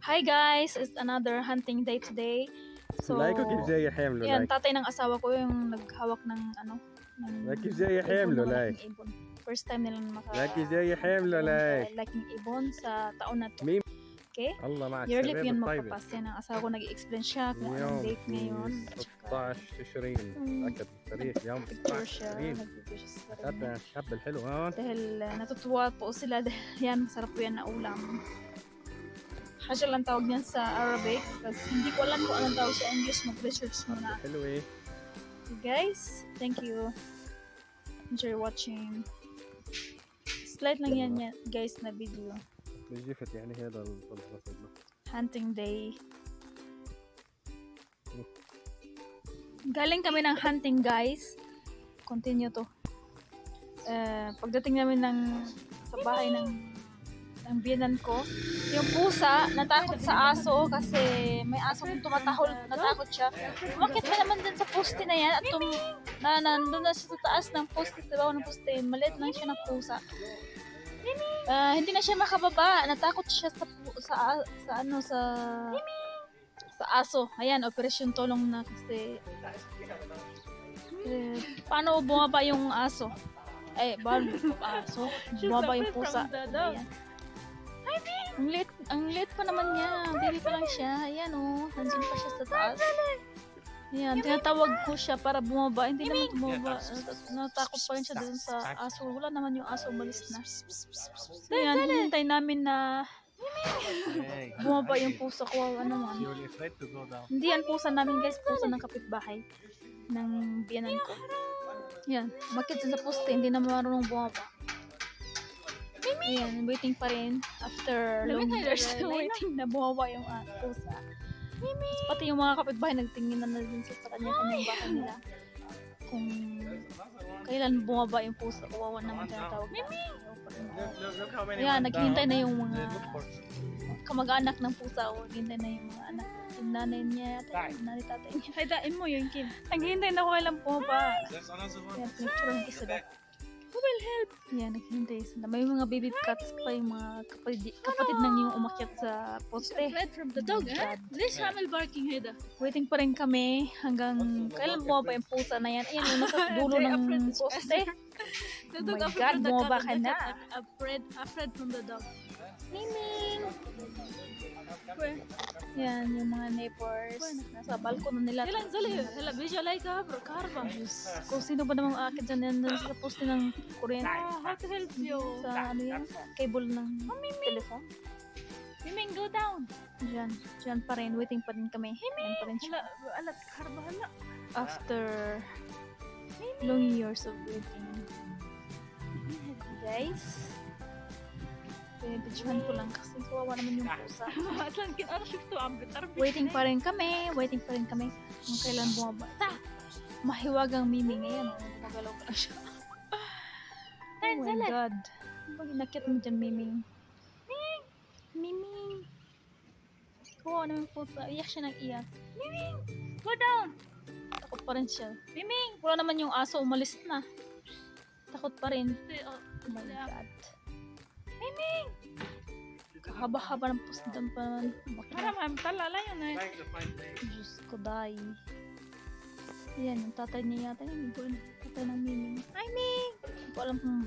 Hi guys, it's another hunting day today. So, كيف جاي حامله yan, tatay ng asawa ko yung naghawak ng كيف جاي حامله لايك ibon. First time nilang كيف جاي حامله لايك laking ibon sa taon na to. مين Okay? الله مع Yearly الشباب po yun الطيبة magpapasya ng asawa ko, nag-explain siya kung anong اليوم date ngayon. 16 تشرين أكد التاريخ اليوم 16 تشرين هذا الشاب الحلو هون Dahil natutuwa po sila dahil yan, masarap po yan na ulam. Hajal lang tawag niyan sa Arabic kasi hindi ko alam kung anong tawag sa English, mag-research muna. حلو إيه Okay, guys, thank you. Enjoy watching. Slide lang yan guys na video. جفت يعني هذا الرصد Hunting day. Galing kami ng hunting guys. Continue to. Pagdating namin sa bahay ng biyenan ko, yung pusa natakot sa aso kasi may asong tumatahol, natakot siya. Umakit na naman din sa poste na yan at nandun na siya sa taas ng poste, sa bawah ng poste. Maliit lang siya na pusa. Hindi na siya makababa, natakot siya sa aso. Ayan, operasyon tulong na kasi paano bumaba yung aso? Bumaba yung pusa. Ayan. Ang liit pa naman niya. Baby pa lang siya. Ayan nandun pa siya sa taas. Ayan, tinatawag ko siya para bumaba. Hindi naman bumaba. Natakot pa rin siya dun sa aso. Wala naman yung aso, umalis na. Ayan, hinintay namin na bumaba yung pusa ko. Hindi yan pusa namin guys. Pusa ng kapitbahay ng biyanan ko. Ayan, makit sa poste. Hindi na marunong bumaba. Ayan, waiting pa rin after long years waiting na bumawa yung pusa. Pati yung mga kapitbahay nagtingin na din sa kanya-kanyang bahay nila kung kailan bumaba yung pusa. Kawawa naman tinatawag na. Ayan, naghihintay na yung mga kamag-anak ng pusa o naghihintay na yung mga anak. Yung nanay niya, nanay tatay niya. Haydain mo yung kid. Naghihintay na ko kailan bumaba. Ayan, pinicture ko sila. Who will help? Yan, naghihintay sila. May mga baby cats pa yung mga kapatid nang yung umakyat sa poste. Fled from the dog, eh? This camel barking, Heda. Waiting pa rin kami hanggang kailan bumaba yung pusa na yan. Ayan, nasa dulo ng poste. The Oh dog my afraid God, from the bumaba cat. ka na. Afraid from the dog. Miming! Where? Yan, yung mga neighbors. Nasa balkon na nila. Ilan zali? Hala, visualize ka, bro. Karba. Kung sino ba namang aakit dyan yan sa poste ng kuryente. How to help you? Sa ano yan? Cable ng telephone. Miming, go down. Diyan pa rin. Waiting pa rin kami. Diyan pa rin siya. Hala, karba, hala. After long years of waiting. Guys, pinipidyohan ko lang kasi kawawa naman yung pusa. Aslan, kinara shifto ang bitar. Waiting pa rin kami kung kailan bumaba. Mahiwagang mimi ngayon. Gumagalaw ka na siya. Oh my God. Pag inakit mo dyan, miming. Miming. Kawawa naman yung pusa. Iyak siya ng iyak. Miming, go down. Takot pa rin siya. Miming! Wala naman yung aso, umalis na. Takot pa rin. Oh my God. Miming. Kahaba-haba ng post doon pa naman. Maram, talala yun eh. Diyos ko, day. Ayan, yung tatay niya yata yun. Tatay ng miming. Ay, Ming! Hindi ko alam kung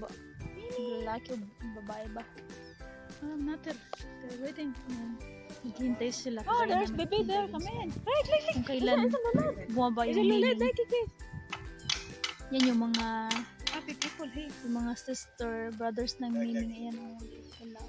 lalaki o babae ba. Natin. They're waiting. Naghihintay sila. Oh, there's baby there. Come in. Right. Kung kailan bumaba yung miming. Yan yung mga Happy people, hey. yung mga sister, brothers ng miming. Ayan, sila.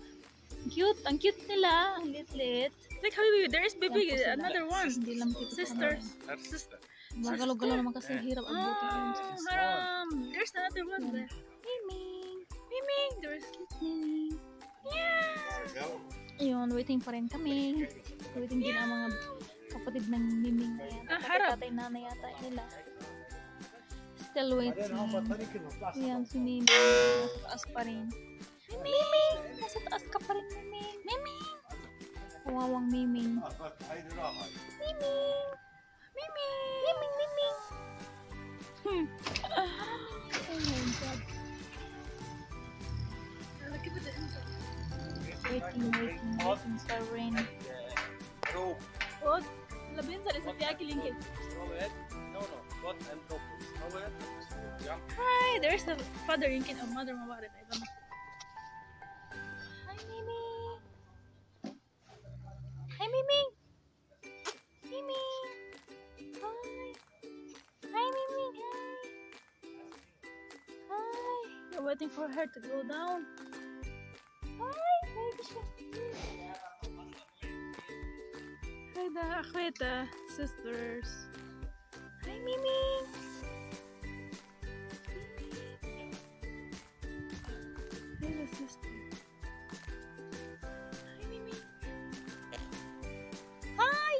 Cute! Ang cute nila! Ang lit-lit. Like, Habibi, there is baby, Yan po sila. another one. Hindi lang kita Sister. sister Magalaw-galaw naman kasi hirap ang buti yun. Haram. There's another one Yan. there. Miming! Miming, there's Miming! yeah. Ayun, waiting pa rin kami. Waiting din ang mga kapatid ng miming na yan. Harap. Tatay, nanay yata nila. Still waiting. Ayan, si Miming. Nasa taas pa rin. Miming! Nasa taas ka pa rin, Miming! Miming! Kawawang Miming. Miming! Miming! Miming! Miming! Oh my God. Waiting pa rin. God. Labin sa lisa piya kilingkit. No, God and Robert. Hi, there's the father Inkin or mother Mawari. I don't know. Hi, Mimi. Hi, Mimi. Mimi. Hi. Hi, Mimi. Hi. Hi. You're waiting for her to go down. Hi. Baby siya. Hi, the Akweta sisters. Hi, Mimi. Hi, the sister. Hi, Mimi. Hi.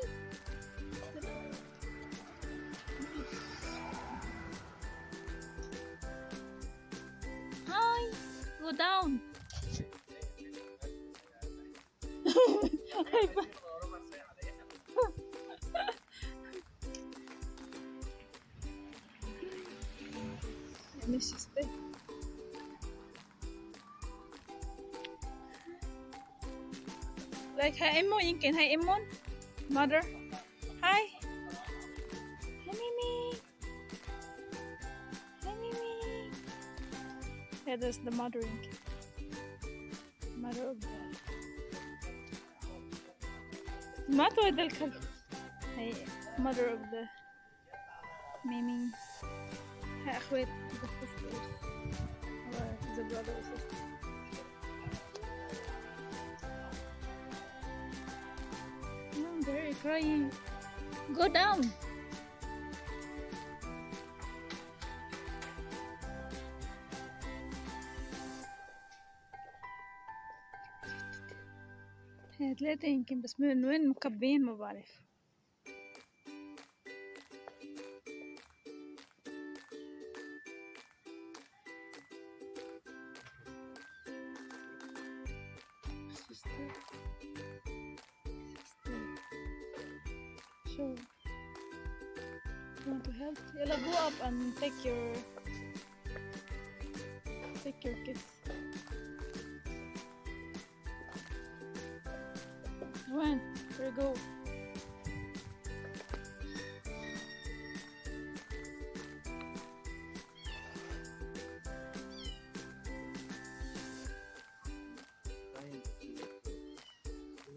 Hi. Go down. Hi, pa. Yan yung sister. Like, hi, Emo, Inkin. Hi, Emon. Mother. Hi. Hi, Mimi. Hi, Mimi. Yeah, that's the mother Inkin. Mother of the... Mother of the... Hey, mother of the... Mimi. Hi, Akwet. The sisters. Or the brother or sister. They're crying. Go down. هي ثلاثة يمكن بس من وين مكبين ما بعرف. So, you want to help? Yalla, go up and take your kiss. When? Where go?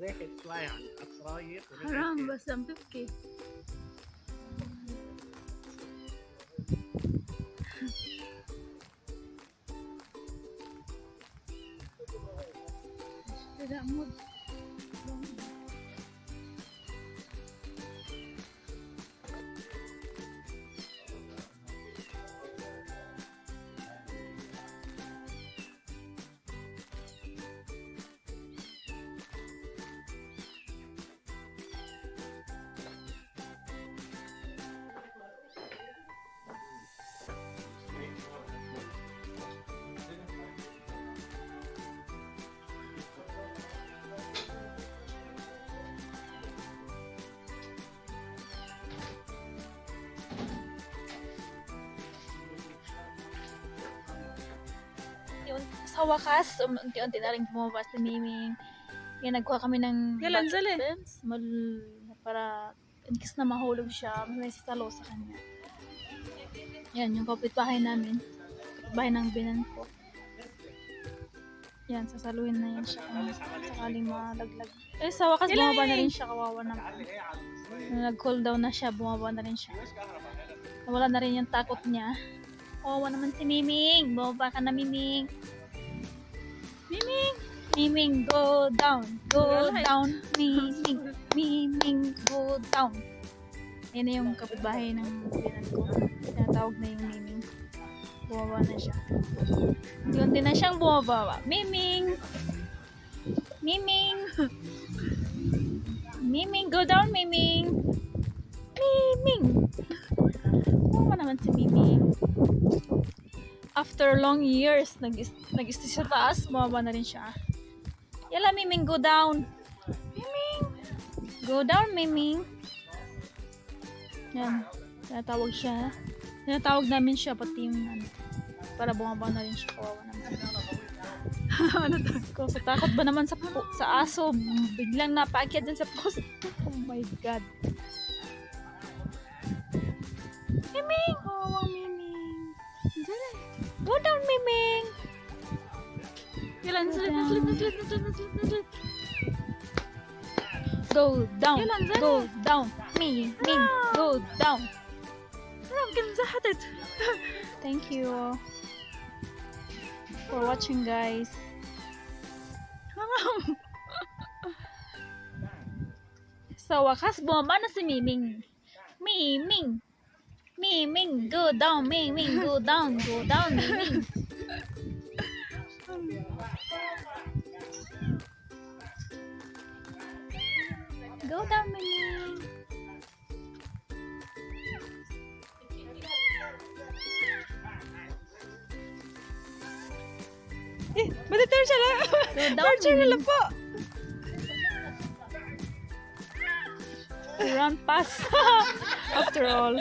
زاحف شوي عن الأسراير. حرام بس عم تبكي. لا مو Sa wakas, unti-unti na rin bumaba si Miming. Kaya nagkuha kami ng Yalan, bucket zali. fence para in case na mahulog siya, may sasalo sa kanya. Yan, yung kapitbahay namin. Kapitbahay ng binan ko. Yan, sasaluhin na yan siya kung sakaling malaglag. Eh, sa wakas bumaba na rin siya, kawawa naman. Nung nag-cool down na siya, bumaba na rin siya. Nawala na rin yung takot niya. Kawawa naman si Miming. Bumaba ka na, Miming. Miming! Miming, go down. Go down. Miming. Miming, go down. Yan na yung kapitbahay ng binan ko. Tinatawag na yung Miming. Bumaba na siya. Yun din na siyang bumaba. Miming! Miming! Miming, go down, Miming! Miming! Bumaba naman si Miming. After long years, nag-stay sa taas, bumaba na rin siya. Yala, Miming, go down. Miming! Go down, Miming. Yan. Tinatawag siya. Tinatawag namin siya pati yung para bumaba na rin siya. Kawawa naman. Ano to? Ikaw, sa takot ba naman sa aso, biglang napaakyat dyan sa post. Oh my God. Miming! Oh, Miming. Go down, Miming! Yalan, Go naslit. Go down. يلا انزلي. Go down. Ming. Go down. يمكن زحتت. Thank you for watching, guys. Sa wakas, bumaba na si Miming. Miming, go down. Miming, go down. Go down, Miming. Go down, Miming. Matitir siya lang. Go down, Torture na lang Miming. po. Run past. After all.